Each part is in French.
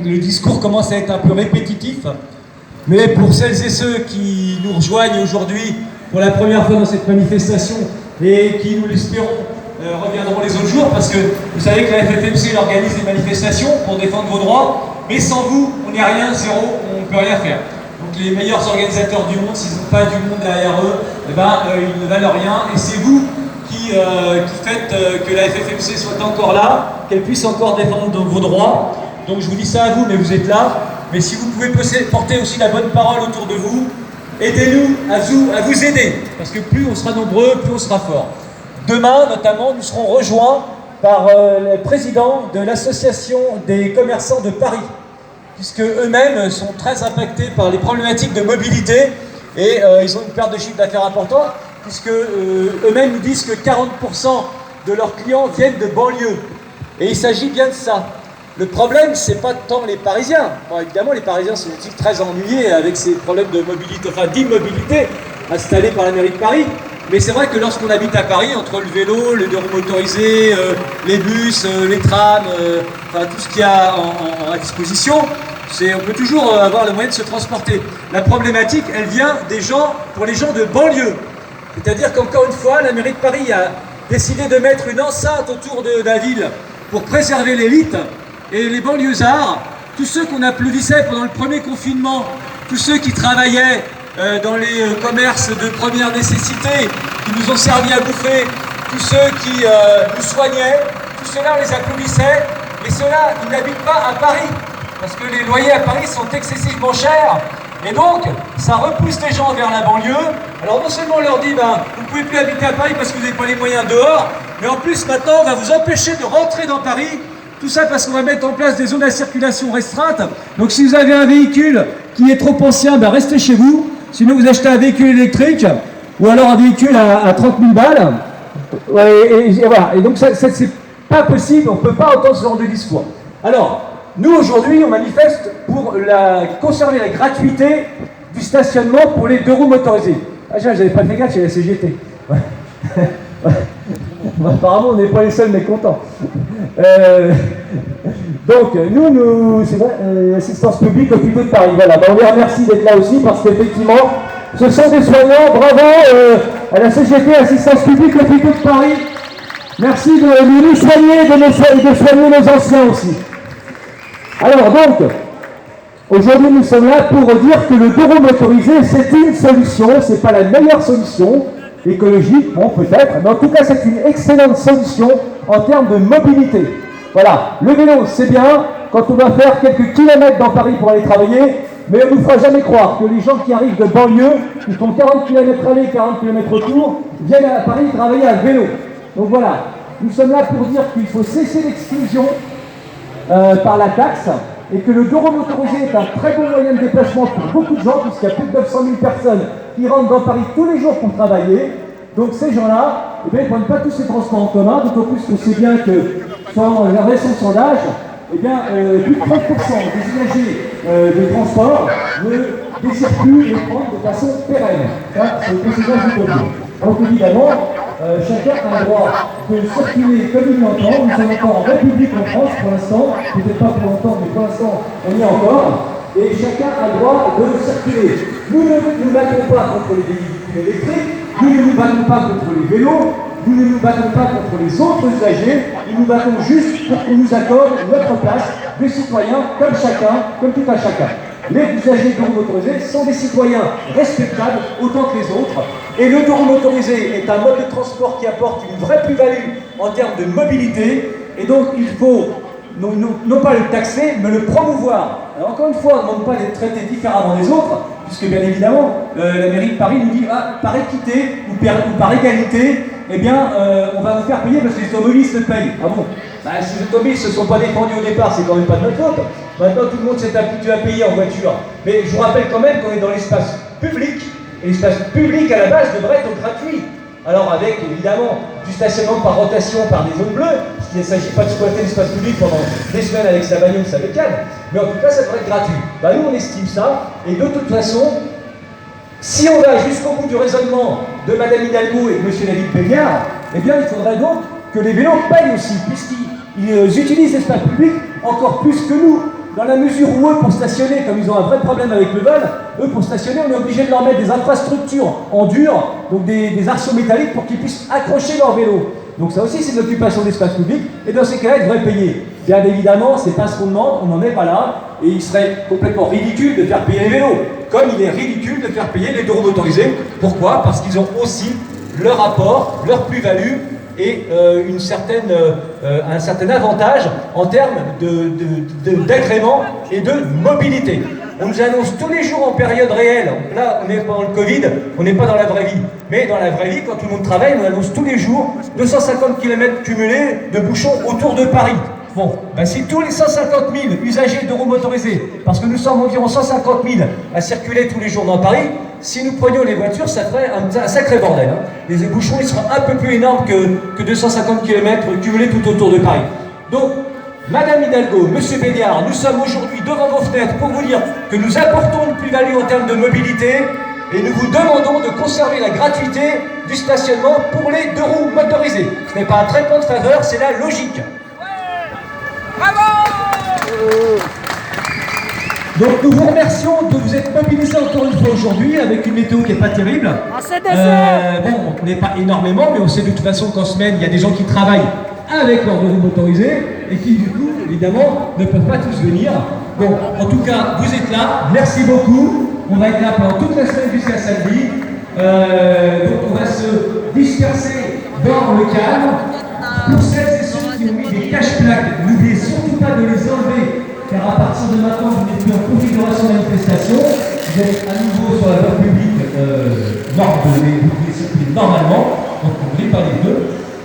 Le discours commence à être un peu répétitif, mais pour celles et ceux qui nous rejoignent aujourd'hui pour la première fois dans cette manifestation et qui, nous l'espérons, reviendront les autres jours, parce que vous savez que la FFMC organise des manifestations pour défendre vos droits, mais sans vous, on n'est rien, zéro, on ne peut rien faire. Donc les meilleurs organisateurs du monde, s'ils n'ont pas du monde derrière eux, ils ne valent rien, et c'est vous qui faites que la FFMC soit encore là, qu'elle puisse encore défendre vos droits. Donc je vous dis ça à vous, mais vous êtes là. Mais si vous pouvez porter aussi la bonne parole autour de vous, aidez-nous à vous aider. Parce que plus on sera nombreux, plus on sera fort. Demain, notamment, nous serons rejoints par le président de l'association des commerçants de Paris, puisque eux-mêmes sont très impactés par les problématiques de mobilité et ils ont une perte de chiffre d'affaires importante, puisque eux-mêmes nous disent que 40% de leurs clients viennent de banlieue. Et il s'agit bien de ça. Le problème, c'est pas tant les Parisiens. Bon, évidemment, les Parisiens sont aussi très ennuyés avec ces problèmes de mobilité, enfin d'immobilité installés par la mairie de Paris. Mais c'est vrai que lorsqu'on habite à Paris, entre le vélo, les deux roues motorisés, les bus, les trams, enfin tout ce qu'il y a à disposition, on peut toujours avoir le moyen de se transporter. La problématique, elle vient pour les gens de banlieue. C'est-à-dire qu'encore une fois, la mairie de Paris a décidé de mettre une enceinte autour de la ville pour préserver l'élite. Et les banlieusards, tous ceux qu'on applaudissait pendant le premier confinement, tous ceux qui travaillaient dans les commerces de première nécessité, qui nous ont servi à bouffer, tous ceux qui nous soignaient, tous ceux-là on les applaudissait, mais ceux-là, ils n'habitent pas à Paris, parce que les loyers à Paris sont excessivement chers, et donc ça repousse les gens vers la banlieue. Alors non seulement on leur dit, vous ne pouvez plus habiter à Paris parce que vous n'avez pas les moyens dehors, mais en plus maintenant on va vous empêcher de rentrer dans Paris. Tout ça parce qu'on va mettre en place des zones à circulation restreinte. Donc si vous avez un véhicule qui est trop ancien, restez chez vous. Sinon vous achetez un véhicule électrique ou alors un véhicule à 30 000 balles. Et voilà. Et donc c'est pas possible, on ne peut pas entendre ce genre de discours. Alors, nous aujourd'hui, on manifeste pour conserver la gratuité du stationnement pour les deux roues motorisées. Ah, j'avais pas fait gaffe, c'est la CGT. Ouais. Apparemment, on n'est pas les seuls mécontents. Donc, nous c'est l'assistance publique hôpitaux de Paris. Voilà, on les remercie d'être là aussi parce qu'effectivement, ce sont des soignants. Bravo à la CGT, assistance publique hôpitaux de Paris. Merci de nous soigner et de soigner nos anciens aussi. Alors donc, aujourd'hui, nous sommes là pour dire que le deux roues motorisé, c'est une solution, c'est pas la meilleure solution. Écologique, bon peut-être, mais en tout cas c'est une excellente solution en termes de mobilité. Voilà, le vélo c'est bien quand on va faire quelques kilomètres dans Paris pour aller travailler, mais on ne nous fera jamais croire que les gens qui arrivent de banlieue, qui font 40 km aller, 40 km retour, viennent à Paris travailler à vélo. Donc voilà, nous sommes là pour dire qu'il faut cesser l'exclusion par la taxe et que le deux roues motorisé est un très bon moyen de déplacement pour beaucoup de gens, puisqu'il y a plus de 900 000 personnes qui rentrent dans Paris tous les jours pour travailler. Donc ces gens-là, ils ne prennent pas tous ces transports en commun, d'autant plus qu'on sait bien que, sans la récent sondage, plus de 30% des usagers de transport ne désirent plus les prendre de façon pérenne. Ça, c'est le sondage du Covid. Donc évidemment, chacun a le droit de circuler comme il l'entend. Nous sommes encore en République en France pour l'instant, peut-être pas pour longtemps, mais pour l'instant on y est encore. Et chacun a le droit de circuler. Nous ne nous battons pas contre les véhicules électriques, nous ne nous battons pas contre les vélos, nous ne nous battons pas contre les autres usagers, nous nous battons juste pour qu'on nous accorde notre place de citoyens comme chacun, comme tout un chacun. Les usagers de roues motorisées sont des citoyens respectables autant que les autres. Et le deux roues motorisé est un mode de transport qui apporte une vraie plus-value en termes de mobilité. Et donc il faut non pas le taxer, mais le promouvoir. Alors encore une fois, on ne demande pas d'être traité différemment des autres, puisque bien évidemment, la mairie de Paris nous dit par équité ou par égalité, on va vous faire payer parce que les automobilistes payent. Ah bon, si les automobilistes ne se sont pas défendus au départ, c'est quand même pas de notre faute. Maintenant, tout le monde s'est habitué à payer en voiture. Mais je vous rappelle quand même qu'on est dans l'espace public, et l'espace public à la base devrait être gratuit. Alors avec évidemment du stationnement par rotation par des zones bleues, parce qu'il ne s'agit pas de squatter l'espace public pendant des semaines avec sa bagnole, sa bécane, mais en tout cas ça devrait être gratuit. Bah, nous on estime ça, et de toute façon, si on va jusqu'au bout du raisonnement de Madame Hidalgo et de Monsieur David Péniard, eh bien il faudrait donc que les vélos payent aussi, puisqu'ils utilisent l'espace public encore plus que nous. Dans la mesure où eux, pour stationner, comme ils ont un vrai problème avec le vol, eux, pour stationner, on est obligé de leur mettre des infrastructures en dur, donc des arceaux métalliques pour qu'ils puissent accrocher leur vélo. Donc ça aussi, c'est une occupation d'espace public, et dans ces cas-là, ils devraient payer. Bien évidemment, c'est pas ce qu'on demande, on n'en est pas là, et il serait complètement ridicule de faire payer les vélos, comme il est ridicule de faire payer les deux roues motorisés. Pourquoi? Parce qu'ils ont aussi leur apport, leur plus-value, et un certain avantage en termes d'agrément et de mobilité. On nous annonce tous les jours en période réelle, là on est pendant le Covid, on n'est pas dans la vraie vie, mais dans la vraie vie, quand tout le monde travaille, on annonce tous les jours 250 km cumulés de bouchons autour de Paris. Bon, ben si tous les 150 000 usagers de roues motorisées, parce que nous sommes environ 150 000 à circuler tous les jours dans Paris, si nous prenions les voitures, ça ferait un sacré bordel. Hein. Les bouchons, ils seront un peu plus énormes que 250 km cumulés tout autour de Paris. Donc, Madame Hidalgo, Monsieur Béliard, nous sommes aujourd'hui devant vos fenêtres pour vous dire que nous apportons une plus-value en termes de mobilité et nous vous demandons de conserver la gratuité du stationnement pour les deux roues motorisées. Ce n'est pas un traitement de faveur, c'est la logique. Donc nous vous remercions de vous être mobilisés encore une fois aujourd'hui avec une météo qui n'est pas terrible. Bon, on n'est pas énormément, mais on sait de toute façon qu'en semaine, il y a des gens qui travaillent avec leurs deux roues motorisées et qui du coup, évidemment, ne peuvent pas tous venir. Bon, en tout cas, vous êtes là, merci beaucoup. On va être là pendant toute la semaine jusqu'à samedi. Donc on va se disperser dans le calme. Pour celles et ceux qui ont mis des cache-plaques, n'oubliez surtout pas de les enlever, car à partir de maintenant, vous n'êtes plus en configuration manifestation, vous êtes à nouveau sur la voie publique, vous pouvez circuler normalement, donc on ne brille pas les deux.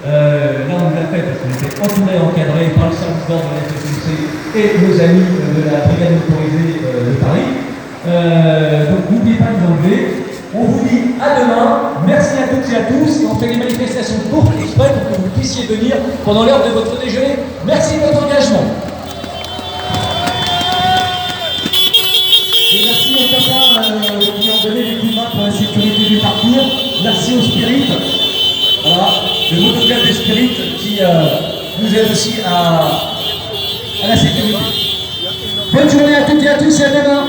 Là, on l'a fait parce qu'on était entouré, encadré par le service d'ordre de la FSUC et nos amis de la brigade motorisée de Paris. Donc n'oubliez pas de les enlever. On vous dit à demain, merci à toutes et à tous, et on fait des manifestations courtes exprès pour que vous puissiez venir pendant l'heure de votre déjeuner. Merci de votre engagement. Et merci aux copains qui ont donné les coups de main pour la sécurité du parcours. Merci au Spirit, voilà, le motoclub de Spirit qui nous aide aussi à la sécurité. Bonne journée à toutes et à tous et à demain.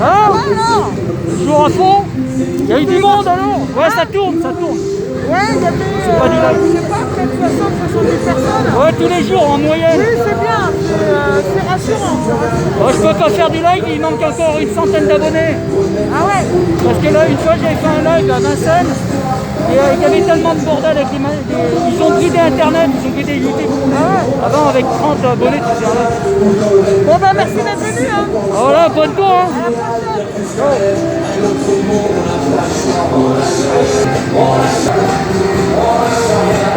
Ah toujours à fond. Il y a eu du monde alors. Ouais, ça tourne, ça tourne. Ouais, il y avait, c'est pas du live. je sais pas, peut-être 60-70 personnes. Ouais, tous les jours en moyenne. Oui, c'est bien, c'est rassurant. Ouais, je peux pas faire du live, il manque encore une centaine d'abonnés. Ah ouais? Parce que là, une fois, j'avais fait un live à Vincennes. Et il y avait tellement de bordel avec ils ont bridé internet, ils ont bridé YouTube. Avant avec 30 abonnés, tu sais rien. Bon bah merci d'être venu hein. Voilà, bonne tour hein. À la prochaine.